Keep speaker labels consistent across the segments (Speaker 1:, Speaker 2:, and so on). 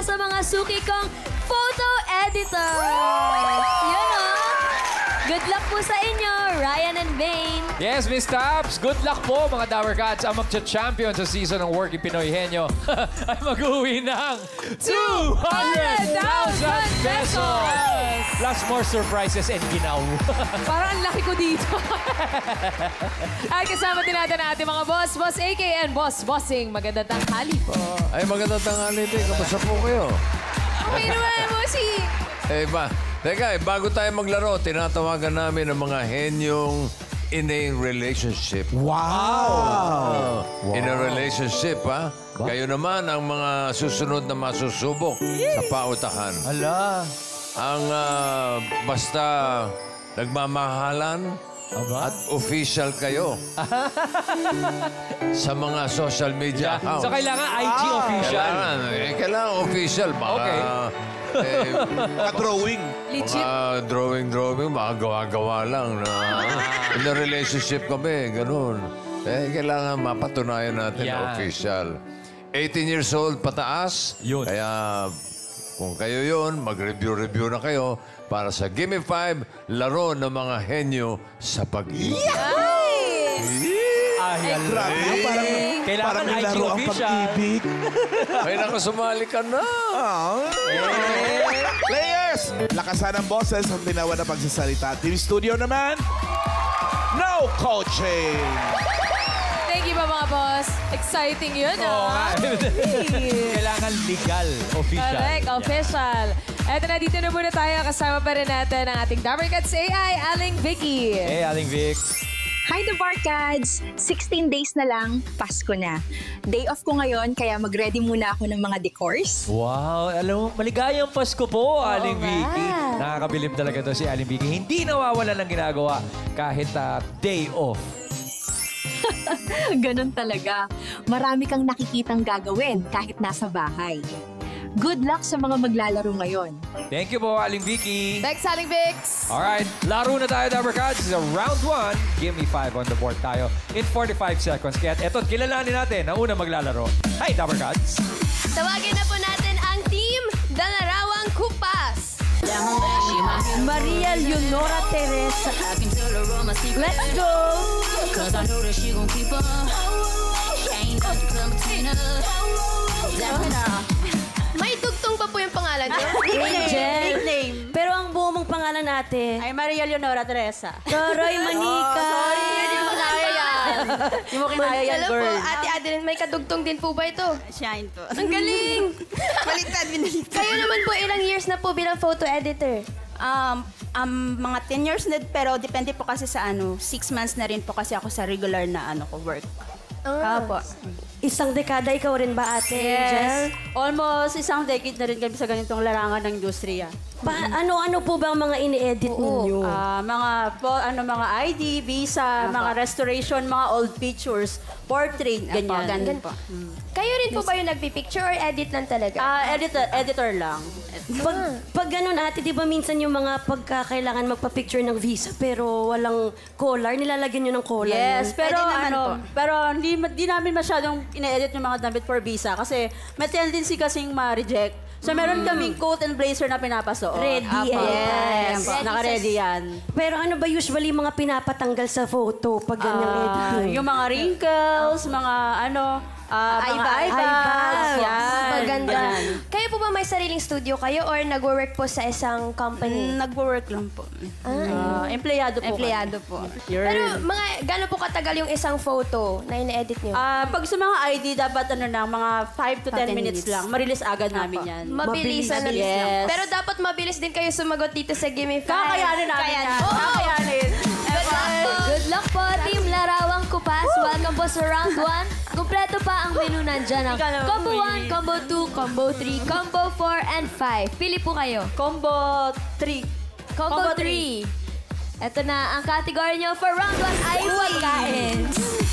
Speaker 1: sa mga suki kong photo editor. Yun o. Good luck po sa inyo, Ryan and Vane.
Speaker 2: Yes, Miss Taps. Good luck po, mga Dower Cats. Ang magcha-champion sa season ng Working Pinoy Henyo ay mag-uwi ng 200,000 pesos! Plus more surprises and ginaw.
Speaker 3: Parang ang laki ko dito. At kasama din natin ang ating mga boss, Boss AK and Boss Bossing. Magandang tanghali po.
Speaker 4: Ay, magandang tanghali din. Kamusta po kayo?
Speaker 3: Okay naman, Bossing.
Speaker 4: Teka, bago tayo maglaro, tinatawagan namin ang mga henyong in a relationship.
Speaker 5: Wow!
Speaker 4: In a relationship, ha? Kayo naman ang mga susunod na masusubok sa pautahan.
Speaker 2: Hala.
Speaker 4: Ang basta nagmamahalan at official kayo sa mga social media accounts.
Speaker 2: So, kailangan IG official.
Speaker 4: Kailangan official.
Speaker 2: Okay.
Speaker 5: Drawing.
Speaker 3: Legit.
Speaker 4: Mga drawing, mga gawa-gawa lang na in a relationship kami, ganun. Kailangan mapatunayan natin na official. 18 years old pataas.
Speaker 2: Yun.
Speaker 4: Kaya kung kayo yun, mag-review na kayo para sa Gimme 5, laro ng mga henyo sa pag-ibig.
Speaker 2: Kailangan
Speaker 5: Parang
Speaker 2: IG
Speaker 5: laro ang
Speaker 2: official.
Speaker 5: pag-ibig.
Speaker 4: Ay, nakasumali ka na.
Speaker 5: Players, lakasan ng boses ang binawa na pagsasalita. Team Studio naman, no coaching.
Speaker 3: Thank you ba, mga boss? Exciting yun, ah.
Speaker 2: Kailangan legal, official.
Speaker 3: Correct, official. Eto na, dito na muna tayo. Kasama pa rin natin ang ating Dower Cats AI, Aling Vicky.
Speaker 2: Hey, Aling Vic.
Speaker 6: Hi, The Barkads! 16 days na lang, Pasko na. Day off ko ngayon, kaya mag-ready muna ako ng mga decors.
Speaker 2: Wow, alam mo, maligayang Pasko po, Aling Vicky. Nakakabilib talaga to si Aling Vicky. Hindi nawawala ng ginagawa kahit day off.
Speaker 6: Ganon talaga. Marami kang nakikitang gagawin kahit nasa bahay. Good luck sa mga maglalaro ngayon.
Speaker 2: Thank you po, Aling Vicky.
Speaker 3: Thanks, Aling Vix.
Speaker 2: Alright, laro na tayo, Dower Cats. This is round 1. Give me 5 on the board tayo in 45 seconds. Kaya eto, kilalanin natin ang unang maglalaro. Hi, Dower Cats.
Speaker 1: Tawagin na po natin ang team Dalarawang Kupas. Maria Leonora Teresa. Let's go! May tugtong pa po yung pangalan niyo. Angel. Pero ang buo mong pangalan natin.
Speaker 7: Ay, Maria Leonora Teresa.
Speaker 1: Toroy Manika.
Speaker 7: Sorry, hindi mo kinaya yan. Hindi mo kinaya yan,
Speaker 1: Hello po,
Speaker 7: girl.
Speaker 1: Ate Adeline, may kadugtong din po ba ito?
Speaker 7: Shine to.
Speaker 1: Ang galing!
Speaker 7: Baliktad.
Speaker 1: Kayo naman po, ilang years na po bilang photo editor?
Speaker 7: Mga 10 years na, pero depende po kasi sa 6 months na rin po kasi ako sa regular na work.
Speaker 1: Po. Isang dekada ikaw rin ba, Ate Angel?
Speaker 7: Almost isang decade na rin kami sa ganitong larangan ng industriya.
Speaker 1: Ano-ano po ba ang mga ini-edit ninyo?
Speaker 7: Mga ID, visa, mga restoration, mga old pictures, portrait, ganyan.
Speaker 1: Ganun po. Kayo rin po ba yung nagpipicture or edit lang talaga?
Speaker 7: Editor lang.
Speaker 1: Pag ganun, Ate, di ba minsan yung mga pagkakailangan magpa-picture ng visa pero walang collar, nilalagyan nyo ng collar?
Speaker 7: Yes,
Speaker 1: yun?
Speaker 7: pero
Speaker 1: Pwede naman po.
Speaker 7: pero hindi namin masyadong ine-edit yung mga damit for visa kasi may tendency kasing ma-reject. So, meron kaming coat and blazer na pinapasuot.
Speaker 1: Ready,
Speaker 7: Yes,
Speaker 1: Ready
Speaker 7: naka-ready yan.
Speaker 1: Pero ano ba usually mga pinapatanggal sa photo pag ganyang editing?
Speaker 7: Yung mga wrinkles, mga eye bags. Yan.
Speaker 1: Maganda.
Speaker 7: Ganyan.
Speaker 1: Kayo po ba may sariling studio kayo or nag-work po sa isang company?
Speaker 7: Nagwo-work lang po. Empleyado po. Empleyado po.
Speaker 1: Pero gano'n po katagal yung isang photo na ine-edit nyo?
Speaker 7: Pag sa mga ID, dapat mga 5 to 10 minutes lang. Marilis agad namin yan.
Speaker 1: Mabilisan lang.
Speaker 7: Yes.
Speaker 1: Pero dapat mabilis din kayo sumagot dito sa Gimme 5.
Speaker 7: Kakayanin namin yan.
Speaker 1: Oo.
Speaker 7: Kakayanin.
Speaker 1: Good luck po, Team Larawang Kupas. Welcome po sa round 1. Kumpleto pa ang menu nandyan. Combo 1, Combo 2, Combo 3, Combo 4, and 5. Pili po kayo.
Speaker 7: Combo 3.
Speaker 1: Combo 3. Ito na, ang category nyo for round 1 ay pagkain.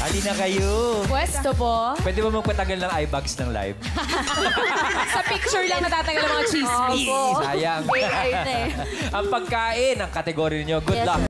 Speaker 2: Halina kayo.
Speaker 3: Pwesto po.
Speaker 2: Pwede ba magpatagal ng eye bags ng live?
Speaker 3: Sa picture lang natatagal ang mga chismis.
Speaker 2: Sayang. Ang pagkain, ang kategory niyo. Good luck.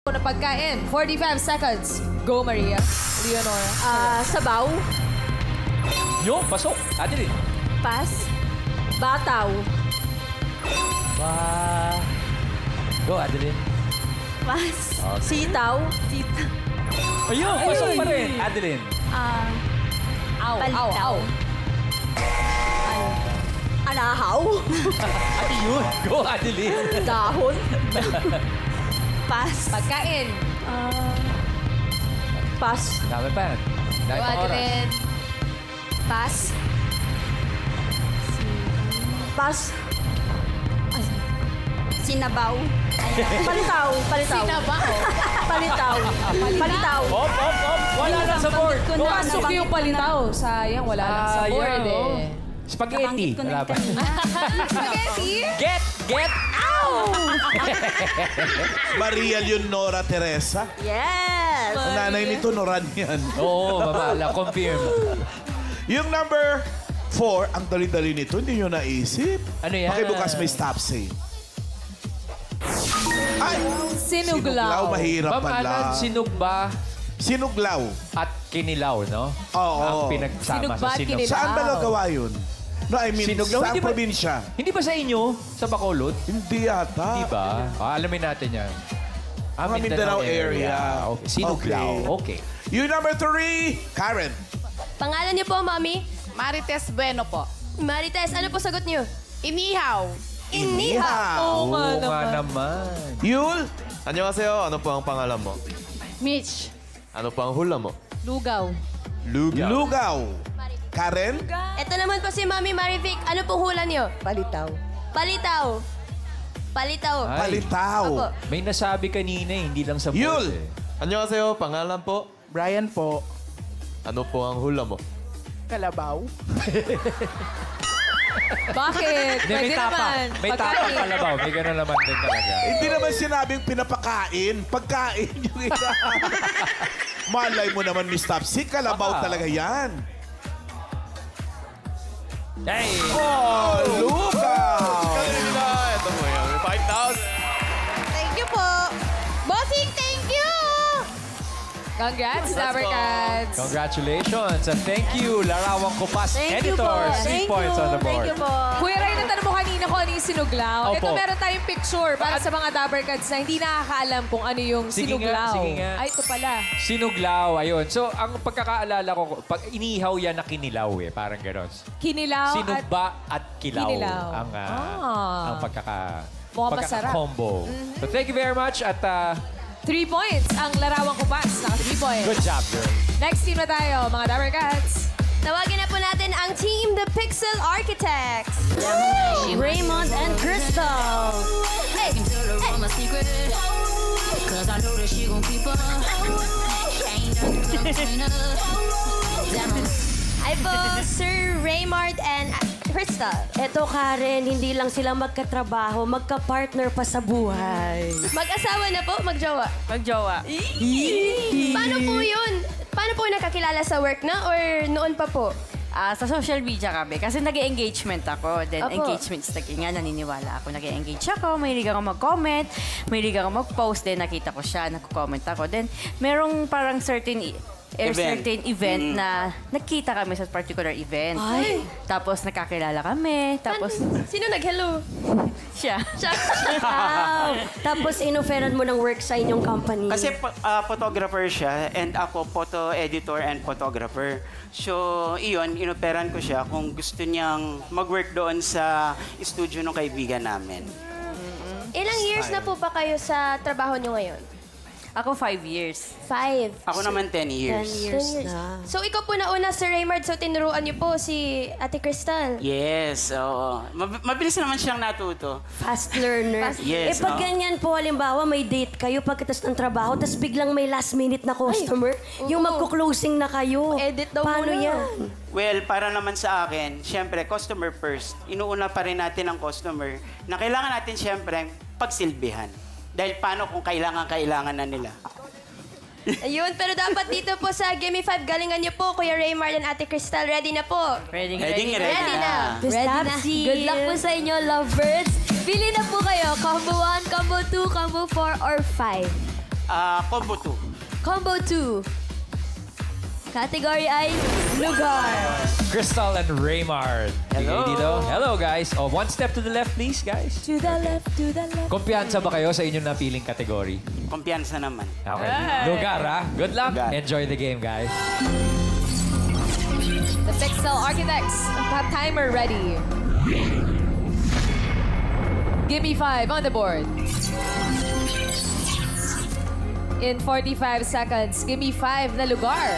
Speaker 3: Na pagkain. 45 seconds. Go, Maria. Leonora.
Speaker 7: Sabaw.
Speaker 2: Yo, pasok. Adeline.
Speaker 7: Pas. Bataw.
Speaker 2: Go, Adeline.
Speaker 7: Pas. Sitaw.
Speaker 2: Ayun, pasok pa rin. Adeline.
Speaker 3: Ow, ow, ow.
Speaker 7: Anahaw.
Speaker 2: Ate yun. Go, Adeline.
Speaker 7: Dahon. Pas.
Speaker 3: Pagkain.
Speaker 7: Pas.
Speaker 2: Dami pa. Dami
Speaker 3: Go,
Speaker 2: pang oras.
Speaker 3: Adeline.
Speaker 7: Pas. Pas. Sinabaw. Palitaw.
Speaker 3: Sinabaw.
Speaker 7: Palitaw. Palitaw.
Speaker 2: Op. Wala na sa board. Go,
Speaker 3: Pasok yung palitaw. Sayang, wala lang sa board
Speaker 2: oh.
Speaker 3: eh.
Speaker 2: Spaghetti. Wala pa.
Speaker 3: Spaghetti?
Speaker 2: Get out!
Speaker 5: Maria Leonora Teresa.
Speaker 7: Yes.
Speaker 5: Ang nanay nito, Noran yan.
Speaker 2: Oo, mamala. Confirm.
Speaker 5: Yung number 4, ang dali-dali nito, hindi nyo naisip.
Speaker 2: Ano yan?
Speaker 5: Pakibukas may stop say. Ay!
Speaker 3: Sinuglaw.
Speaker 5: Mahirap
Speaker 2: Ma'am
Speaker 5: pala.
Speaker 2: Alan, sinugba
Speaker 5: Sinuglaw.
Speaker 2: at kinilaw, no?
Speaker 5: Oo.
Speaker 2: Ang pinagsama
Speaker 3: Sinugba
Speaker 2: sa
Speaker 3: at
Speaker 2: sinugba.
Speaker 3: kinilaw.
Speaker 5: Saan ba nagawa yun? No, I mean,
Speaker 2: Sinuglaw,
Speaker 5: sa
Speaker 2: hindi ba-
Speaker 5: probinsya.
Speaker 2: Hindi ba sa inyo? Sa Bacolod?
Speaker 5: Hindi yata.
Speaker 2: Di ba? Alamin natin yan.
Speaker 5: Mga Mindanao area.
Speaker 2: Okay. Sinuglaw. Okay.
Speaker 5: Yung number 3, Karen.
Speaker 1: Pangalan niyo po, Mami?
Speaker 8: Marites Bueno po.
Speaker 1: Marites, ano po sagot niyo?
Speaker 8: Inihaw.
Speaker 1: Inihaw.
Speaker 3: Oo nga
Speaker 2: Oo nga
Speaker 3: naman.
Speaker 2: naman.
Speaker 5: Yul.
Speaker 9: 안녕하세요. Ano po ang pangalan mo?
Speaker 8: Mitch.
Speaker 9: Ano po ang hula mo?
Speaker 3: Lugaw.
Speaker 5: Lugaw. Karen.
Speaker 1: Ito naman po si Mami Marivic. Ano pong hula niyo?
Speaker 7: Palitaw.
Speaker 1: Palitaw. Palitaw.
Speaker 2: Ay,
Speaker 5: Palitaw.
Speaker 1: Opo.
Speaker 2: may nasabi kanina eh, hindi lang sa board
Speaker 5: Yul.
Speaker 2: eh.
Speaker 9: 안녕하세요. pangalan po?
Speaker 8: Brian po.
Speaker 9: Ano po ang hula mo?
Speaker 8: Kalabaw.
Speaker 3: Bakit?
Speaker 2: Hindi, may
Speaker 3: Pwede
Speaker 2: tapa.
Speaker 3: naman.
Speaker 2: May tapa
Speaker 3: Pagkain.
Speaker 2: kalabaw. May gano'n naman din talaga.
Speaker 5: Hindi naman sinabing pinapakain. Pagkain yung ina. Malay mo naman, Miss Topsy. Kalabaw
Speaker 2: Baka.
Speaker 5: talaga yan.
Speaker 2: Hey!
Speaker 5: Oh, lugaw.
Speaker 9: Ito po yung 5,000.
Speaker 8: Thank you po. Bossing, thank you!
Speaker 3: Congrats, Labercats.
Speaker 2: Congratulations and thank you, Larawang Kupas,
Speaker 7: Thank you po.
Speaker 2: editor. 3
Speaker 7: Thank
Speaker 2: points
Speaker 7: you.
Speaker 2: on the board.
Speaker 7: Thank you po.
Speaker 3: Kuya Ray, natanong mo kanina kung ano yung sinuglaw.
Speaker 2: Opo.
Speaker 3: Ito meron tayong picture para sa mga Dabarkads na hindi nakakaalam kung ano yung
Speaker 2: Sige nga,
Speaker 3: sinuglaw.
Speaker 2: sige nga.
Speaker 3: Ay, ito pala.
Speaker 2: Sinuglaw, ayun. So, ang pagkakaalala ko, pag inihaw yan na kinilaw eh, parang gano'n.
Speaker 3: Kinilaw
Speaker 2: Sinugba at kilaw.
Speaker 3: Kinilaw.
Speaker 2: Ang, ang
Speaker 3: Mukhang masarap.
Speaker 2: combo. So, thank you very much at
Speaker 3: 3 points ang Larawang Kupas. Naka 3 points.
Speaker 2: good job, girl.
Speaker 3: Next team na tayo, mga Dabarkads.
Speaker 1: Tawagin na po natin ang team, the Pixel Architects. Raymond and Crystal. Hey! Ay po, Sir Raymond and Crystal.
Speaker 10: Eto, Karen, hindi lang sila magkatrabaho, magka-partner pa sa buhay.
Speaker 1: Mag-asawa na po, magjowa.
Speaker 8: Magjowa.
Speaker 1: Paano po yun? Paano po nakakilala sa work na or noon pa po?
Speaker 8: Sa social media kami. Kasi nag-engagement ako. Then
Speaker 1: Opo.
Speaker 8: engagement stage nga, naniniwala ako. Nag-engage ako, mahilig ako mag-comment, mahilig ako mag-post. Then nakita ko siya, nag-comment ako. Then merong parang certain event na nagkita kami sa particular event. Tapos nakakilala kami. Tapos
Speaker 1: Sino nag-hello?
Speaker 8: siya.
Speaker 10: Wow! Tapos inoferan mo ng work sa inyong company.
Speaker 11: Kasi photographer siya and ako photo editor and photographer. So, iyon, inoperan ko siya kung gusto niyang mag-work doon sa studio ng kaibigan namin.
Speaker 1: Ilang years na po ba kayo sa trabaho nyo ngayon?
Speaker 8: Ako 5 years.
Speaker 1: 5.
Speaker 11: Ako naman 10 years.
Speaker 10: 10 years na.
Speaker 1: So, ikaw po nauna, Sir Raymond, so tinuruan niyo po si Ate Crystal.
Speaker 11: Yes, oo. Mabilis naman siyang natuto.
Speaker 10: Fast learner.
Speaker 11: Yes,
Speaker 10: pag
Speaker 11: oo.
Speaker 10: ganyan po, halimbawa, may date kayo pagkatapos ng trabaho, tapos biglang may last minute na customer, yung magko-closing na kayo.
Speaker 1: Edit daw
Speaker 10: Paano
Speaker 1: muna.
Speaker 10: yan?
Speaker 11: Well, para naman sa akin, siyempre, customer first. Inuuna pa rin natin ang customer na kailangan natin siyempre pagsilbihan. Dahil paano kung kailangan na nila?
Speaker 1: Ayun, pero dapat dito po sa Gimme 5, galingan niyo po, Kuya Raymond and Ate Crystal. Ready na po?
Speaker 8: Ready
Speaker 11: Ready na.
Speaker 10: Ready na.
Speaker 1: Good luck po sa inyo, lovebirds. Pili na po kayo, combo 1, combo 2, combo 4, or 5.
Speaker 11: Combo 2.
Speaker 1: Combo 2. Category ay lugar.
Speaker 2: Crystal and Raymar.
Speaker 11: Hello.
Speaker 2: Dito. Hello, guys. Oh, one step to the left, please, guys.
Speaker 1: To the left, to the left.
Speaker 2: Kumpiyansa ba kayo sa inyong napiling category?
Speaker 11: Kumpiyansa naman.
Speaker 2: Okay. Lugar, ha? Good luck.
Speaker 11: Lugar.
Speaker 2: Enjoy the game, guys.
Speaker 3: The Pixel Architects have timer ready. Give me 5 on the board. In 45 seconds, give me 5 na lugar.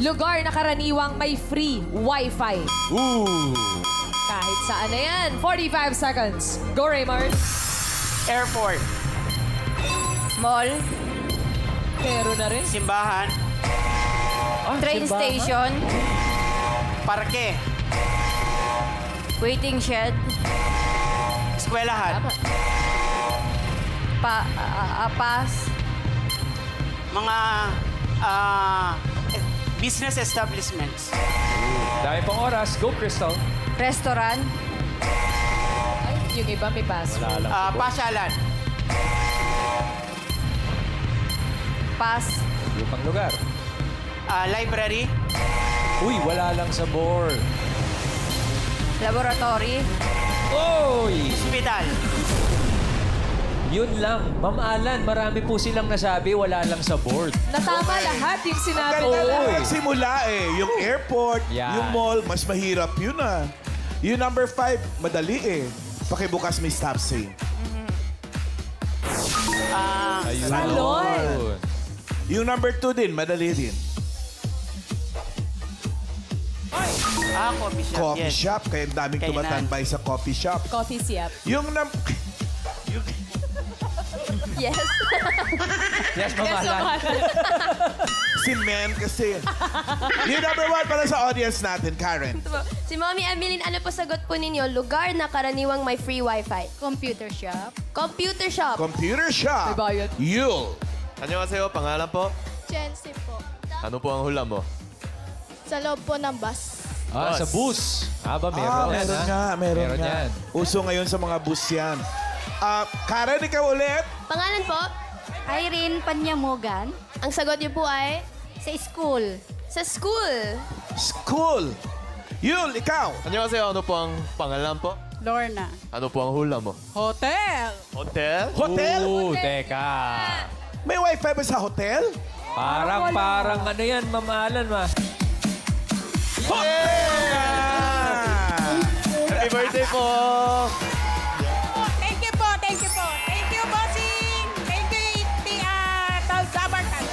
Speaker 3: Lugar na karaniwang may free Wi-Fi.
Speaker 2: Ooh.
Speaker 3: Kahit saan na yan. 45 seconds. Go, Raymar.
Speaker 11: Airport.
Speaker 8: Mall.
Speaker 3: Pero na rin.
Speaker 11: Simbahan.
Speaker 8: Train station.
Speaker 11: Parke.
Speaker 8: Waiting shed.
Speaker 11: Eskwelahan.
Speaker 8: Pass.
Speaker 11: Mga business establishments.
Speaker 2: Dami pang oras. Go, Crystal.
Speaker 8: Restaurant.
Speaker 3: Yung iba may pass.
Speaker 2: Wala lang.
Speaker 11: Pasyalan.
Speaker 8: Pass.
Speaker 2: Yung pang lugar.
Speaker 11: Library.
Speaker 2: Uy, wala lang sa board.
Speaker 8: Laboratory.
Speaker 2: Oy!
Speaker 11: Hospital.
Speaker 2: Yun lang. Ma'am Alan, marami po silang nasabi, wala lang sa board.
Speaker 3: Natama lahat yung sinabi.
Speaker 5: Ganda
Speaker 2: Oo,
Speaker 5: lang
Speaker 2: eh.
Speaker 5: nagsimula eh. Yung airport,
Speaker 2: Yan.
Speaker 5: yung mall, mas mahirap yun ah. Yung number 5, madali eh. Pakibukas may stop sign.
Speaker 2: Ayun.
Speaker 3: Salon.
Speaker 5: Yung number 2 din, madali din.
Speaker 11: Coffee shop.
Speaker 5: Coffee
Speaker 11: Yes.
Speaker 5: shop, kaya ang daming
Speaker 11: Kainan.
Speaker 5: tumatambay sa coffee shop.
Speaker 3: Coffee siap.
Speaker 5: Yung
Speaker 1: Yes.
Speaker 2: Yes, Ma'am Alan.
Speaker 5: si Men kasi. Yung number 1 para sa audience natin, Karen.
Speaker 1: Si Mommy Emeline, ano po sagot po ninyo? Lugar na karaniwang may free Wi-Fi.
Speaker 12: Computer shop.
Speaker 1: Computer shop.
Speaker 5: Computer shop.
Speaker 3: May bayad.
Speaker 5: Yul.
Speaker 9: 안녕하세요. pangalan po?
Speaker 12: Chancy po.
Speaker 9: Ano po ang hula mo?
Speaker 12: Sa loob po ng bus.
Speaker 2: Sa bus. Meron.
Speaker 5: Meron nga, meron nga.
Speaker 2: yan.
Speaker 5: Uso ngayon sa mga bus yan. Karen, ikaw ulit.
Speaker 1: Pangalan po?
Speaker 12: Irene Panyamogan.
Speaker 1: Ang sagot niyo po ay?
Speaker 12: Sa school.
Speaker 1: Sa school.
Speaker 5: School. Yul, ikaw.
Speaker 9: 안녕하세요. Ano po ang pangalan po?
Speaker 12: Lorna.
Speaker 9: Ano po ang hula mo?
Speaker 3: Hotel.
Speaker 9: Hotel?
Speaker 5: Hotel?
Speaker 2: Teka.
Speaker 5: May wifi ba sa hotel?
Speaker 2: Parang ano yan, Ma'am Alan, ma?
Speaker 9: Happy birthday po!
Speaker 12: Thank you po. Thank you po. Thank you, bossing. Thank you, Tabakan.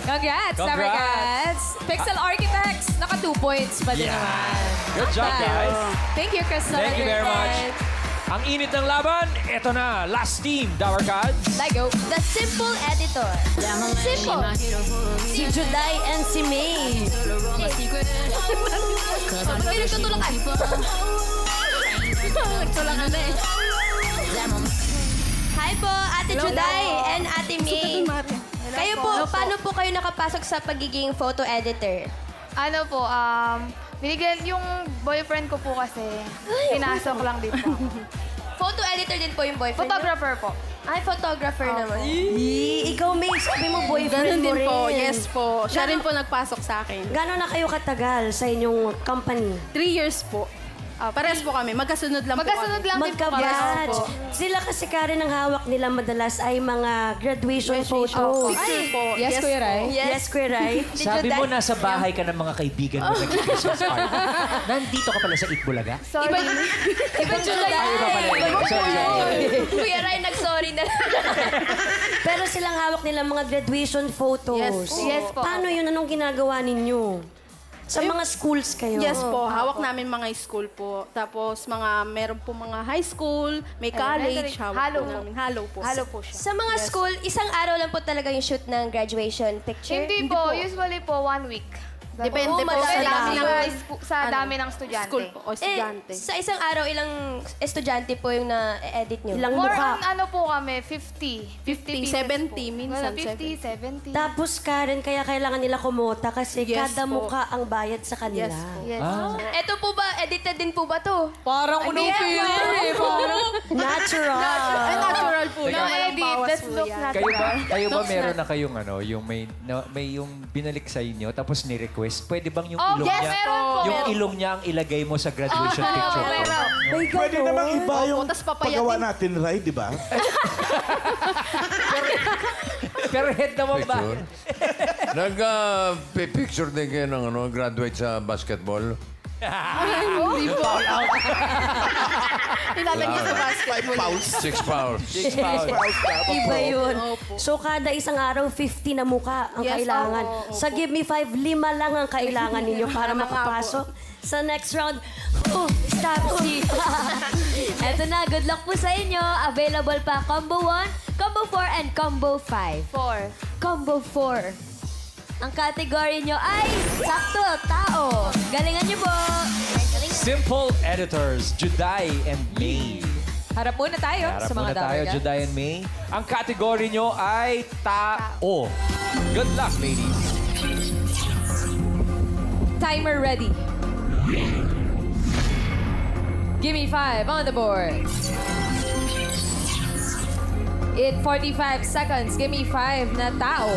Speaker 3: Congrats,
Speaker 2: Congrats.
Speaker 3: Summer Cats. Pixel Architects, naka 2 points pa din naman.
Speaker 2: Good job, guys.
Speaker 3: Thank you, Crystal.
Speaker 2: Thank you very much. Ang init ng laban, eto na. Last team, Dower Gods.
Speaker 3: Let's go.
Speaker 1: The Simple Editor. Simple.
Speaker 10: Si Juday and si May.
Speaker 1: May nagtutulakan. Nagtulakan na eh. Hi po, Ate Juday and Ate May. Kayo po, paano po kayo nakapasok sa pagiging photo editor?
Speaker 12: Ano po, binigyan yung boyfriend ko po kasi. Pinasok lang din po.
Speaker 1: Photo editor din po yung boyfriend niyo?
Speaker 12: Photographer po.
Speaker 1: Ay, photographer naman.
Speaker 10: Ikaw, May, sabi mo boyfriend
Speaker 12: Ganun
Speaker 10: mo
Speaker 12: din
Speaker 10: rin.
Speaker 12: po. Yes po. Siya rin po nagpasok sa akin.
Speaker 10: Gano'n na kayo katagal sa inyong company?
Speaker 12: 3 years po. Pares po kami. Magkasunod lang Magkasunod po kami. lang din po kami.
Speaker 10: Magka-batch. Sila kasi Karen, ang hawak nila madalas ay mga graduation photos.
Speaker 12: Picture po.
Speaker 3: Yes, Kuya Rai.
Speaker 10: Yes, Kuya Rai.
Speaker 2: Sabi mo, nasa bahay ka ng mga kaibigan mo nag-Christmas party. Nandito ka pala sa Itbulaga?
Speaker 12: Sorry.
Speaker 1: Iba July.
Speaker 2: Iba pala yun. Sorry.
Speaker 1: Kuya Rai, nag-sorry na.
Speaker 10: Pero silang hawak nila mga graduation photos.
Speaker 12: Yes po.
Speaker 10: Paano yun? Anong ginagawa ninyo? Sa mga schools kayo?
Speaker 12: Yes po, hawak namin mga school po. Tapos meron po mga high school, may college, hawak po namin. Halo po. Halo po siya.
Speaker 1: Sa mga school, isang araw lang po talaga yung shoot ng graduation picture?
Speaker 12: Hindi po, usually po 1 week. Depende po
Speaker 13: sa dami ng estudyante.
Speaker 12: School po o estudyante.
Speaker 10: Sa isang araw, ilang estudyante po yung na-edit nyo? Ilang
Speaker 13: More
Speaker 10: mukha?
Speaker 13: on ano po kami, 50.
Speaker 12: 50, 70 minsan.
Speaker 13: 50, 70.
Speaker 10: Tapos, Karen, kaya kailangan nila kumota kasi
Speaker 12: Yes
Speaker 10: kada
Speaker 12: po.
Speaker 10: mukha ang bayad sa kanila.
Speaker 12: Yes po.
Speaker 13: Yes.
Speaker 10: Ito po ba, edited din po ba to?
Speaker 3: Parang unang feeling eh.
Speaker 10: Natural.
Speaker 12: Natural po.
Speaker 13: No edit, let's look
Speaker 2: Kayo ba meron na kayong ano, yung may yung binalik sa inyo tapos ni-request, pwede bang yung ilong
Speaker 13: yes,
Speaker 2: niya?
Speaker 13: meron po.
Speaker 2: Yung ilong niya ang ilagay mo sa graduation picture ko.
Speaker 5: Pwede namang iba yung
Speaker 12: tas papayatin.
Speaker 5: paggawa natin, right, di ba?
Speaker 2: Pero head naman ba?
Speaker 4: Nag-picture din kayo ng graduate sa basketball.
Speaker 12: Hindi po. Ilalagay sa basketball.
Speaker 5: 6 pounds.
Speaker 2: 6 pounds.
Speaker 10: Iba yun. So, kada isang araw, 50 na mukha ang
Speaker 12: Yes,
Speaker 10: kailangan.
Speaker 12: opo.
Speaker 10: Sa Give Me 5, 5 lang ang kailangan ninyo para makapasok. Sa next round, stop si.
Speaker 1: Eto na, good luck po sa inyo. Available pa Combo 1, Combo 4, and Combo 5.
Speaker 13: 4.
Speaker 1: Combo 4. Ang category nyo ay sakto, tao. Galingan nyo po.
Speaker 2: Simple Editors, Juday and May.
Speaker 3: Harap muna tayo
Speaker 2: Harap
Speaker 3: sa mga
Speaker 2: muna tayo,
Speaker 3: Dabarkats.
Speaker 2: Juday and May. Ang category nyo ay tao. Good luck, ladies.
Speaker 3: Timer ready. Give me 5 on the board. In 45 seconds, give me 5 na tao.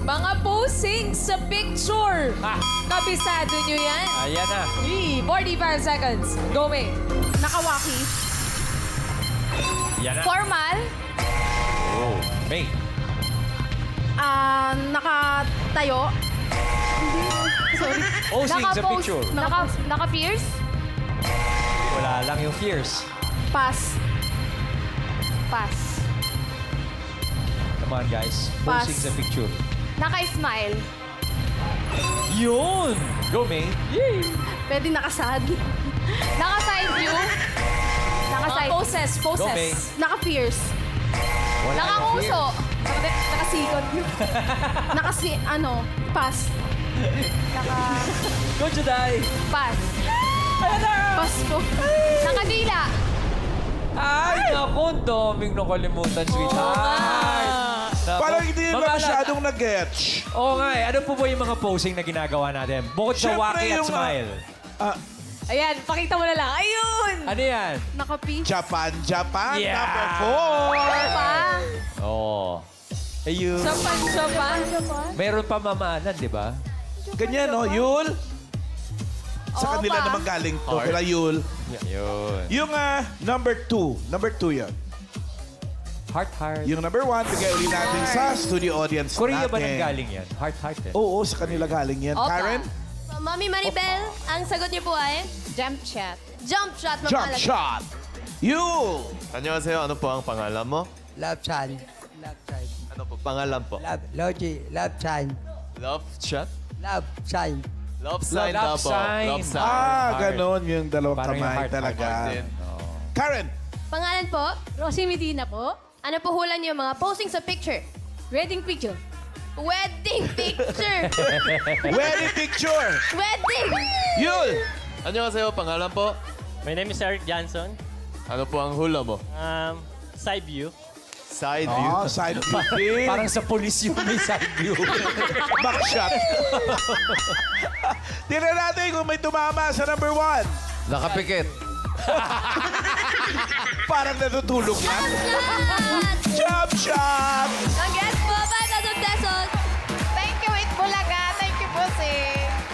Speaker 3: Mga posing sa picture. Kabisado nyo yan?
Speaker 2: Ayan na.
Speaker 3: 45 seconds. Go, May.
Speaker 12: Nakawaki.
Speaker 2: Yan na.
Speaker 13: Formal.
Speaker 2: Oh, May.
Speaker 12: Nakatayo. Sorry.
Speaker 2: Posing sa
Speaker 13: Naka-pose.
Speaker 2: picture.
Speaker 13: Naka-pierce.
Speaker 2: Wala lang yung fierce.
Speaker 12: Pass.
Speaker 13: Pass.
Speaker 2: Come on, guys.
Speaker 12: Pass.
Speaker 2: Posing sa picture.
Speaker 13: Naka-smile.
Speaker 2: Yun! Go, May. Yay!
Speaker 12: Pwede nakasad.
Speaker 13: Naka-side view. Naka-side.
Speaker 3: Poses,
Speaker 2: Go, May.
Speaker 12: Naka-fierce.
Speaker 2: Wala
Speaker 13: Naka-uso.
Speaker 3: Nakasikot.
Speaker 12: Pass.
Speaker 2: Go, Juday!
Speaker 13: Pass.
Speaker 12: Pass po.
Speaker 13: Nakadila.
Speaker 2: Ay, naku, ang daming nakalimutan, sweetheart. Naku,
Speaker 5: Parang hindi nila
Speaker 2: mga
Speaker 5: masyadong nag-getch.
Speaker 2: Oo nga eh. Ano po ba yung mga posing na ginagawa natin? Bukod sa
Speaker 5: Siyempre,
Speaker 2: waki at
Speaker 5: yung,
Speaker 2: smile.
Speaker 3: Ayan, pakita mo na lang. Ayun!
Speaker 2: Ano yan?
Speaker 12: Naka-peace.
Speaker 5: Japan,
Speaker 2: Yeah.
Speaker 5: number 4.
Speaker 2: Oo. Ayun.
Speaker 3: Sopan.
Speaker 2: Meron pa mamahalan, di ba?
Speaker 5: Ganyan, no? Yul. Sa kanila naman galing to. Kila Yul.
Speaker 2: Yun.
Speaker 5: Yung number 2. Number 2 yan.
Speaker 2: Heart.
Speaker 5: Yung number 1, bigay ulit natin sa studio audience
Speaker 2: Korea
Speaker 5: natin.
Speaker 2: ba nang galing yan? Heart eh.
Speaker 5: Oo, sa kanila galing yan.
Speaker 3: Opa.
Speaker 5: Karen?
Speaker 10: Mami Maribel, ang sagot niyo po ay?
Speaker 3: Jump shot.
Speaker 10: Jump shot,
Speaker 5: Jump shot. Yul.
Speaker 9: 안녕하세요. Ano po ang pangalan mo?
Speaker 14: Love Chan.
Speaker 9: Ano po pangalan po?
Speaker 14: Logi. Love Chan.
Speaker 9: Love chat?
Speaker 14: Love Chan.
Speaker 9: Love sign daw po. Love sign.
Speaker 5: Ganon yung dalawang
Speaker 2: Parang yung
Speaker 5: kamay
Speaker 2: heart,
Speaker 5: talaga.
Speaker 9: heart din.
Speaker 5: Karen.
Speaker 10: Pangalan po?
Speaker 15: Rosie Medina po.
Speaker 10: Ano po hula niyo mga posing sa picture?
Speaker 15: Wedding picture.
Speaker 10: Wedding picture!
Speaker 5: Wedding picture.
Speaker 10: Wedding!
Speaker 5: Yul.
Speaker 9: 안녕하세요. pangalan po?
Speaker 16: My name is Eric Johnson.
Speaker 9: Ano po ang hula mo?
Speaker 16: Side view.
Speaker 9: Side view?
Speaker 5: Side view.
Speaker 2: Parang sa polis yung may side view.
Speaker 5: Backshot. Tingnan natin kung may tumama sa number 1.
Speaker 4: Nakapikit.
Speaker 5: Parang natutulog yan. Jump shot!
Speaker 10: Ang guest po, 5,000 pesos.
Speaker 13: Thank you, Wait Bulaga. Thank you, Pussy.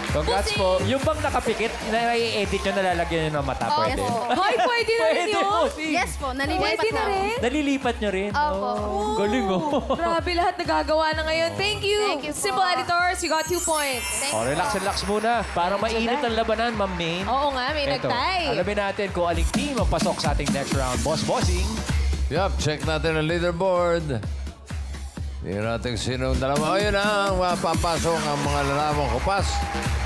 Speaker 2: Congrats po. Yung bang nakapikit, na-edit nyo, nalalagyan nyo ng mata, pwede?
Speaker 3: Hoy, pwede na rin yun.
Speaker 12: Yes po, nalilipat
Speaker 3: Pwede na
Speaker 12: po.
Speaker 3: rin.
Speaker 2: Nalilipat nyo rin?
Speaker 13: Opo.
Speaker 2: Galing, oh.
Speaker 3: Grabe lahat nagagawa na ngayon. Thank you.
Speaker 13: Thank you po.
Speaker 3: Simple Editors, you got 2 points.
Speaker 2: Relax muna. Para mainit ang labanan, Ma'am Maine.
Speaker 3: Oo nga, may
Speaker 2: Eto,
Speaker 3: nagtay.
Speaker 2: alamin natin kung aling team ang pasok sa ating next round. Bossing.
Speaker 4: Yup, check natin ang leaderboard. Tingnan natin sino ang dalawa. Ayun na, papasok ang mga lalawang kupas.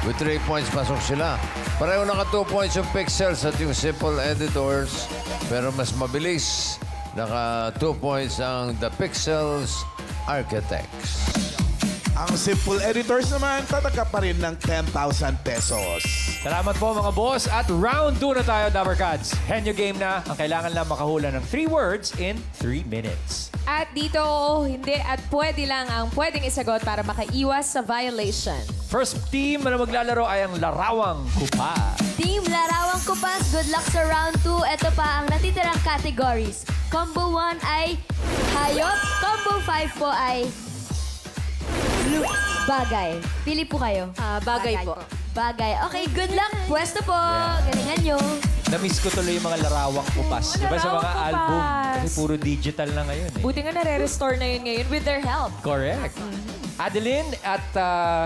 Speaker 4: With 3 points, pasok sila. Pareho naka 2 points yung Pixels at yung Simple Editors. Pero mas mabilis. Naka 2 points ang The Pixels Architects.
Speaker 5: Ang Simple Editors naman, tatanggap pa rin ng 10,000 pesos.
Speaker 2: Salamat po mga boss. At round 2 na tayo, Dabber Cats. Henyo game na. Ang kailangan lang makahula ng 3 words in 3 minutes.
Speaker 3: At dito, hindi at pwede lang ang pwedeng isagot para makaiwas sa violation.
Speaker 2: First team na maglalaro ay ang Larawang Kupas.
Speaker 1: Team Larawang Kupas, good luck sa round 2. Ito pa ang natitirang categories. Combo 1 ay hayop. Combo 5 po ay bagay. Pili po kayo.
Speaker 7: Bagay po.
Speaker 1: Bagay. Okay, good luck. Pwesto po. Galingan nyo.
Speaker 2: Na-miss ko tuloy yung mga Larawang Kupas. Diba sa mga
Speaker 3: Larawang
Speaker 2: album?
Speaker 3: Kupas.
Speaker 2: Kasi puro digital na ngayon eh.
Speaker 3: Buti nga nare-restore na yun ngayon with their help.
Speaker 2: Correct. Adeline at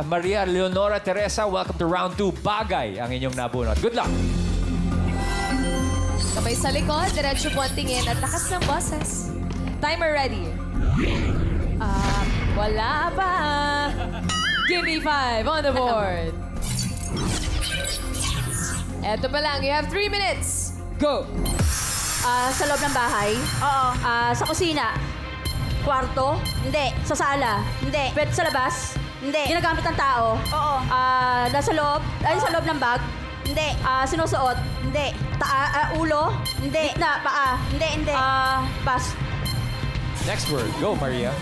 Speaker 2: Maria Leonora Teresa, welcome to round 2. Bagay ang inyong nabunot. Good luck!
Speaker 3: Sabay sa likod, diretso po ang tingin at lakas ng boses. Timer ready. Wala pa. Give me 5 on the board. Eto pa lang, you have 3 minutes. Go!
Speaker 7: Sa loob ng bahay? Oo. Sa kusina? Kwarto? Hindi. Sa sala? Hindi. Pwede sa labas? Hindi. Ginagamit ng tao? Oo. Nasa loob? Ay, sa loob ng bag? Hindi. Sinusuot? Hindi. Ulo? Hindi. Gitna? Paa? Hindi. Pass.
Speaker 2: Next word. Go, Maria.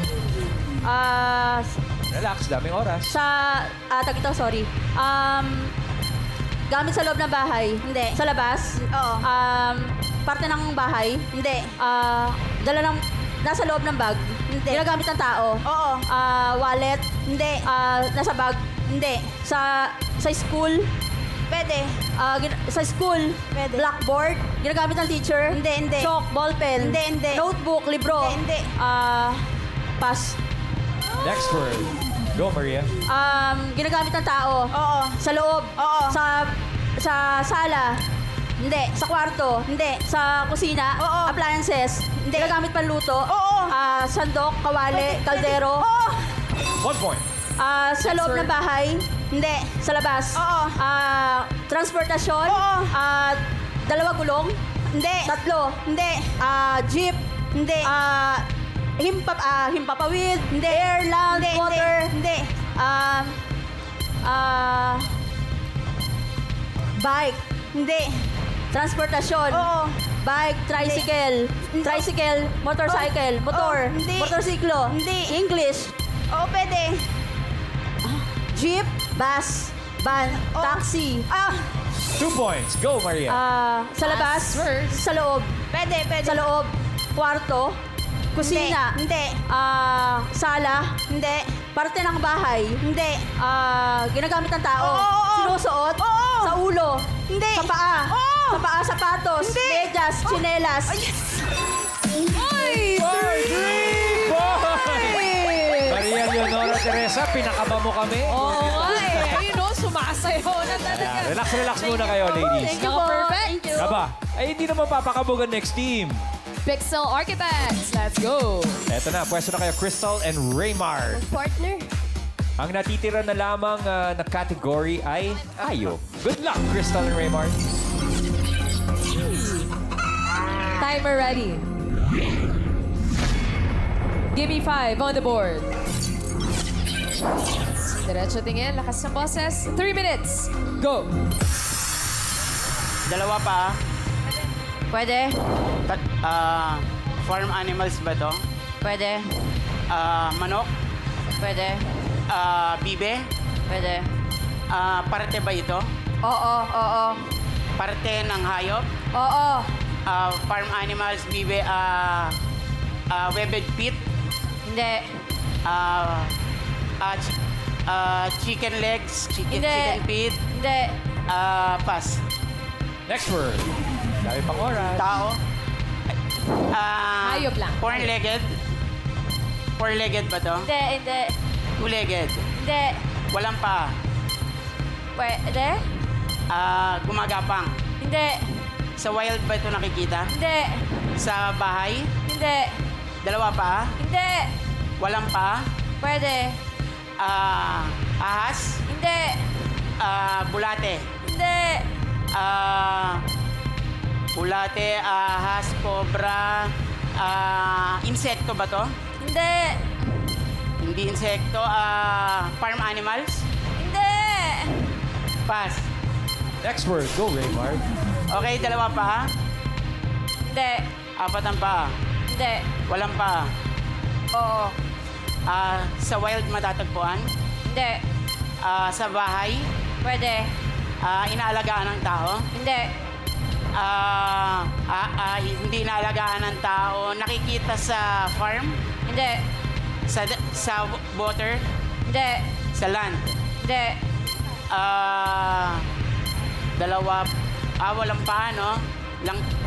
Speaker 2: Relax, daming oras.
Speaker 7: Sorry. Gamit sa loob ng bahay? Hindi. Sa labas? Oo. Parte ng bahay? Hindi. Nasa loob ng bag? Hindi. Ginagamit ng tao? Oo. Wallet? Hindi. Nasa bag? Hindi. Sa school? Pwede. Sa school? Pwede. Blackboard? Ginagamit ng teacher? Hindi. Chalk, ballpen? Hindi. Notebook, libro? Hindi. Pass.
Speaker 2: Next word. Go, Maria.
Speaker 7: Ginagamit ng tao? Oo. Sa loob? Oo. Sa sala? Hindi. Sa kwarto? Hindi. Sa kusina? Oo. Appliances? Hindi. Ginagamit panluto? Oo. Sandok, kawali, kaldero? Oo.
Speaker 2: 1 point.
Speaker 7: Sa loob ng bahay? Hindi. Sa labas? Oo. Transportasyon? Oo. 2 gulong? Hindi. 3? Hindi. Jeep? Hindi. Himpapawid? Hindi. Air, land, water? Hindi. Bike? Hindi. Transportasyon? Oo. Bike, tricycle? Tricycle, motorcycle, motor? Hindi. Motorsiklo? Hindi. English? Oo, pwede. Jeep, bus, van, taxi.
Speaker 2: 2 points. Go, Maria.
Speaker 7: Sa labas? Sa loob? Pwede. Sa loob? Kwarto? Kusina? Hindi. Sala? Hindi. Parte ng bahay? Hindi. Ginagamit ng tao? Sinusuot? Sa ulo? Hindi. Sa paa? Sa paa, sapatos? Hindi. Medyas, tsinelas?
Speaker 3: Ay!
Speaker 2: 3 points! Maria Leonora Teresa, pinakaba mo kami.
Speaker 3: Oo nga eh. Ayun o, sumasayaw na talaga.
Speaker 2: Relax nauna kayo, ladies.
Speaker 3: Thank you po. Perfect.
Speaker 2: Aba, ay hindi naman papakabugan next team.
Speaker 3: Pixel Architects, let's go.
Speaker 2: Eto na, pwesto na kayo, Crystal and Raymar.
Speaker 10: Partner.
Speaker 2: Ang natitira na lamang na category ay ayo. Good luck, Crystal and Raymar.
Speaker 3: Timer ready. Give me 5 on the board. Diretso tingin, lakas ng boses. 3 minutes. Go.
Speaker 11: 2 pa.
Speaker 8: Pwede.
Speaker 11: Farm animals ba to?
Speaker 8: Pwede.
Speaker 11: Manok?
Speaker 8: Pwede.
Speaker 11: Bibe?
Speaker 8: Pwede.
Speaker 11: Parte ba ito?
Speaker 8: Oo.
Speaker 11: Parte ng hayop?
Speaker 8: Oo.
Speaker 11: Farm animals, bibe, webbed pit?
Speaker 8: Hindi.
Speaker 11: Chicken legs?
Speaker 8: Hindi.
Speaker 11: Chicken feet?
Speaker 8: Hindi.
Speaker 11: Pass.
Speaker 2: Next word. Dami pang oras.
Speaker 11: Tao?
Speaker 3: Hayop lang.
Speaker 11: Four-legged? Four-legged ba to?
Speaker 8: Hindi.
Speaker 11: Two-legged?
Speaker 8: Hindi.
Speaker 11: Walang pa?
Speaker 8: Pwede.
Speaker 11: Gumagapang?
Speaker 8: Hindi.
Speaker 11: Sa wild ba ito nakikita?
Speaker 8: Hindi.
Speaker 11: Sa bahay?
Speaker 8: Hindi.
Speaker 11: 2 pa?
Speaker 8: Hindi.
Speaker 11: Walang pa?
Speaker 8: Pwede.
Speaker 11: Ahas?
Speaker 8: Hindi.
Speaker 11: Bulate?
Speaker 8: Hindi.
Speaker 11: Bulate, ahas, cobra, insekto ba to?
Speaker 8: Hindi.
Speaker 11: Hindi insekto. Farm animals?
Speaker 7: Hindi.
Speaker 11: Pass.
Speaker 2: Next word. Go, Raymar.
Speaker 11: Okay, dalawa pa.
Speaker 7: Hindi.
Speaker 11: Apat ang paa.
Speaker 7: Hindi.
Speaker 11: Walang paa.
Speaker 7: Oo.
Speaker 11: Sa wild matatagpuan?
Speaker 7: Hindi.
Speaker 11: Sa bahay?
Speaker 7: Pwede.
Speaker 11: Inaalagaan ng tao?
Speaker 7: Hindi.
Speaker 11: Hindi inaalagaan ng tao. Nakikita sa farm?
Speaker 7: Hindi.
Speaker 11: Sa water?
Speaker 7: Hindi.
Speaker 11: Sa land?
Speaker 7: Hindi.
Speaker 11: Dalawa. Walang paa, no?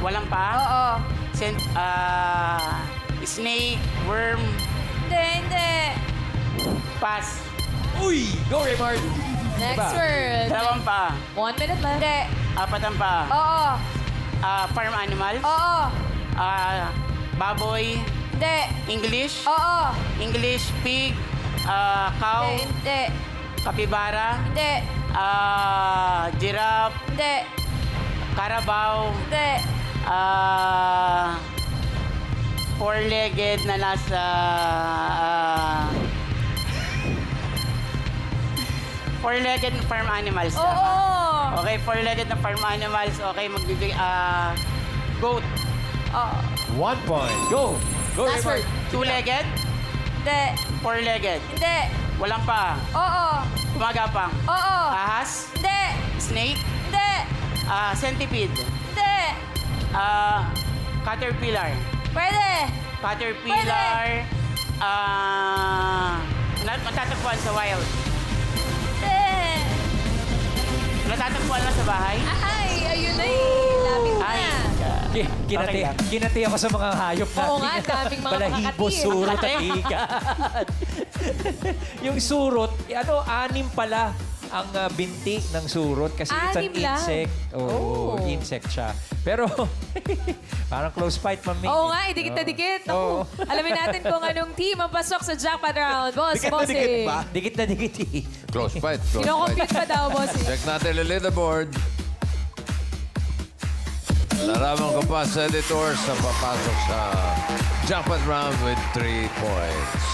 Speaker 11: Walang paa?
Speaker 7: Oo.
Speaker 11: Snake, worm.
Speaker 7: Hindi.
Speaker 11: Pass.
Speaker 2: Uy! Go, Raymar.
Speaker 3: Next word.
Speaker 11: Dalawang paa.
Speaker 3: 1 minute left.
Speaker 7: Hindi.
Speaker 11: Apat ang paa.
Speaker 7: Oo.
Speaker 11: Farm animals?
Speaker 7: Oo.
Speaker 11: Baboy?
Speaker 7: Hindi.
Speaker 11: English?
Speaker 7: Oo.
Speaker 11: English, pig, cow?
Speaker 7: Hindi.
Speaker 11: Kapibara?
Speaker 7: Hindi.
Speaker 11: Giraffe?
Speaker 7: Hindi.
Speaker 11: Carabao?
Speaker 7: Hindi.
Speaker 11: Four-legged na nasa... four-legged na farm animals.
Speaker 7: Oo.
Speaker 11: Okay, four-legged na farm animals. Okay, magbibig... goat.
Speaker 2: 1 point. Go. Go,
Speaker 3: Last
Speaker 2: Raymar.
Speaker 3: word.
Speaker 11: Two-legged?
Speaker 7: Hindi.
Speaker 11: Four-legged?
Speaker 7: Hindi.
Speaker 11: Walang pa.
Speaker 7: Oo.
Speaker 11: Gumagapang?
Speaker 7: Oo.
Speaker 11: Ahas?
Speaker 7: Hindi.
Speaker 11: Snake?
Speaker 7: Hindi.
Speaker 11: Centipede?
Speaker 7: Hindi.
Speaker 11: Caterpillar?
Speaker 7: Pwede.
Speaker 11: Caterpillar? Matatagpuan sa wild?
Speaker 7: Hindi.
Speaker 11: Natatagpuan lang sa bahay?
Speaker 3: Ay, ayun na eh. Lapit na.
Speaker 2: Kinati ako sa mga hayop natin.
Speaker 3: Oo nga, daming mga
Speaker 2: balahibo,
Speaker 3: makakati.
Speaker 2: surot at ikat. Yung surot, 6 pala ang binti ng surot kasi it's an
Speaker 3: 6 lang?
Speaker 2: insect. Oo, insect siya. Pero parang close fight, mami.
Speaker 3: Oo nga, dikit na dikit.
Speaker 2: Oo.
Speaker 3: Alamin natin kung anong team ang pasok sa jackpot round. Boss,
Speaker 5: Dikit na dikit ba?
Speaker 2: Dikit na dikit eh.
Speaker 4: Close fight. Close
Speaker 3: Kino-compute
Speaker 4: fight.
Speaker 3: pa daw, boss.
Speaker 4: Check natin ang leaderboard. Larawan ko pa sa editors na papasok sa jackpot round with 3 points.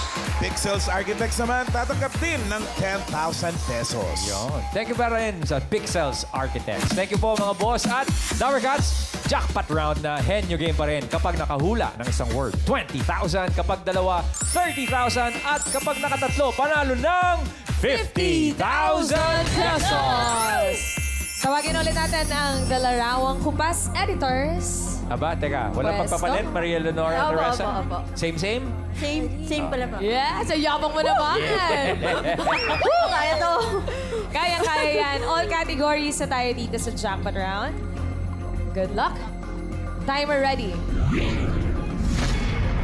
Speaker 5: Pixels Architects naman tatanggap din ng 10,000 pesos.
Speaker 2: Yun. Thank you pa rin sa Pixels Architects. Thank you po mga boss. At Dower Cats, jackpot round na henyo game pa rin kapag nakahula ng isang word. 20,000. Kapag dalawa, 30,000. At kapag nakatatlo, panalo ng 50,000 pesos.
Speaker 3: Tawagin ulit natin ang Dalarawang Kupas Editors.
Speaker 2: Aba, teka. Walang
Speaker 3: Pwesto?
Speaker 2: pagpapalit, Maria Leonora and Teresa?
Speaker 7: Opo.
Speaker 2: Same?
Speaker 7: Same pala po.
Speaker 3: Yes, ang yabang mo naman.
Speaker 7: Kaya to.
Speaker 3: Kaya yan. All categories na tayo dito sa jackpot round. Good luck. Timer ready.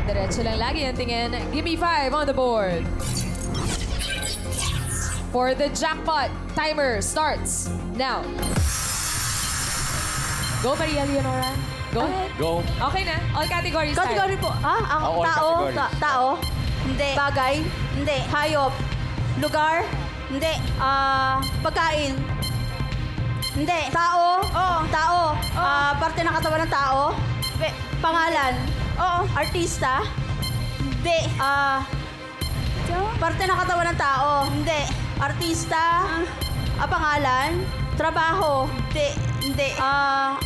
Speaker 3: Diretso lang lagi ang tingin. Give me 5 on the board. For the jackpot, timer starts now. Go, Maria Leonora. Go ahead.
Speaker 2: Go.
Speaker 3: Okay na. All categories tayo.
Speaker 7: Category po. Ang
Speaker 2: all
Speaker 7: tao.
Speaker 2: categories.
Speaker 7: Tao. Hindi. Bagay. Hindi. Hayop. Lugar. Hindi. Pagkain. Hindi. Tao. Oo. Tao. Parte ng katawan ng tao. Pangalan. Oo. Artista. Hindi. Parte ng katawan ng tao. Hindi. Artista. Pangalan. Trabaho. Hindi.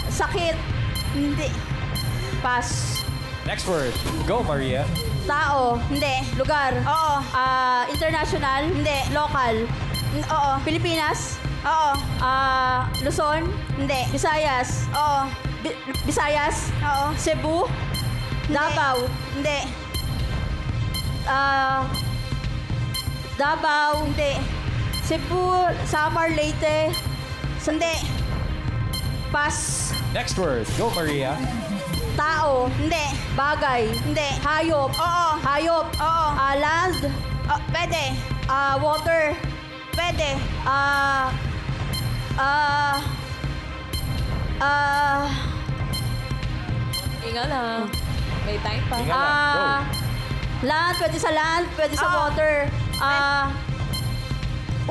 Speaker 7: Sakit. Hindi. Pass.
Speaker 2: Next word. Go, Maria.
Speaker 7: Tao. Hindi. Lugar. Oo. International. Hindi. Local. Oo. Pilipinas. Oo. Luzon. Hindi. Visayas. Oo. Visayas. Oo. Cebu. Davao. Hindi. Davao. Hindi. Cebu. Samar. Leyte. Hindi. Pass.
Speaker 2: Next word. Go, Maria.
Speaker 7: Tao. Hindi. Bagay. Hindi. Hayop. Oo. Hayop. Oo. Land. Pwede. Water. Pwede.
Speaker 3: Inga lang. May time pa.
Speaker 2: Inga lang. Go.
Speaker 7: Land. Pwede sa land. Pwede sa water.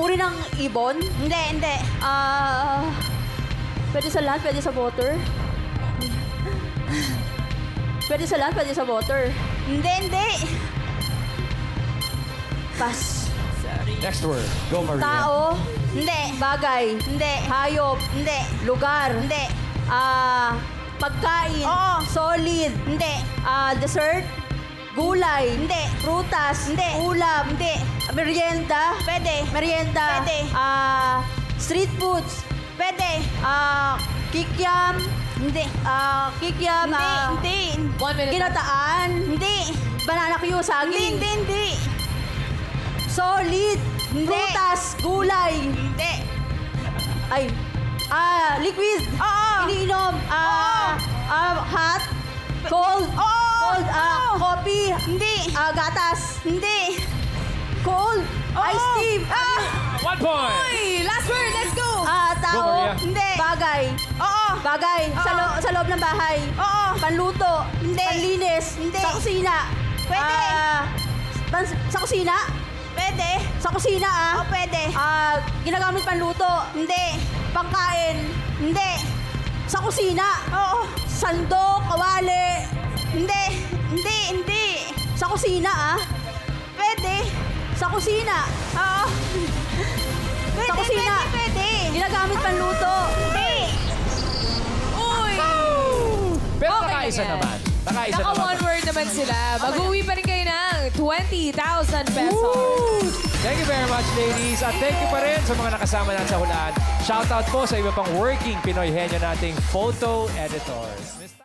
Speaker 7: Uri ng ibon. Hindi. Pwede sa land. Pwede sa water. Pwede sa land. Pwede sa water. Hindi. Pass.
Speaker 2: Next word. Go, Maria.
Speaker 7: Tao. Hindi. Bagay. Hindi. Hayop. Hindi. Lugar. Hindi. Pagkain. Oo. Solid. Hindi. Dessert. Gulay. Hindi. Prutas. Hindi. Ulam. Hindi. Merienda. Pwede. Merienda. Pwede. Street foods. Pwede. Kikiam. Hindi. Kikiam. Hindi.
Speaker 3: 1 minute.
Speaker 7: Ginataan. Hindi. Banana Q. Saging. Hindi. Solid. Hindi. Prutas. Gulay. Hindi. Ay. Liquid. Oo. Iniinom. Hot. Cold. Oo. Cold. Coffee. Hindi. Gatas. Hindi. Cold. Ice cream.
Speaker 2: 1 point.
Speaker 3: Uy, last word, let's go!
Speaker 7: Tao.
Speaker 2: Go, Maria.
Speaker 7: Hindi. Bagay. Oo. Bagay. Sa loob ng bahay. Oo. Panluto. Hindi. Panlinis. Hindi. Sa kusina. Pwede. Sa kusina? Pwede. Sa kusina, pwede. Ginagamit panluto? Hindi. Pangkain? Hindi. Sa kusina? Oo. Sandok, kawali? Hindi. Hindi. Sa kusina, Pwede. Sa kusina? Oo. Pwede, sa kusina? Pwede. Ginagamit panluto? Hindi.
Speaker 3: Uy!
Speaker 2: Pero
Speaker 3: Okay
Speaker 2: nakaisa
Speaker 3: na yan.
Speaker 2: naman. Nakaisa
Speaker 3: Naka
Speaker 2: naman.
Speaker 3: one word naman sila. Mag-uwi pa rin kayo ng 20,000 pesos.
Speaker 2: Thank you very much, ladies. At thank you pa rin sa mga nakasama natin sa hulaan. Shoutout po sa iba pang working Pinoy henyo nating photo editors.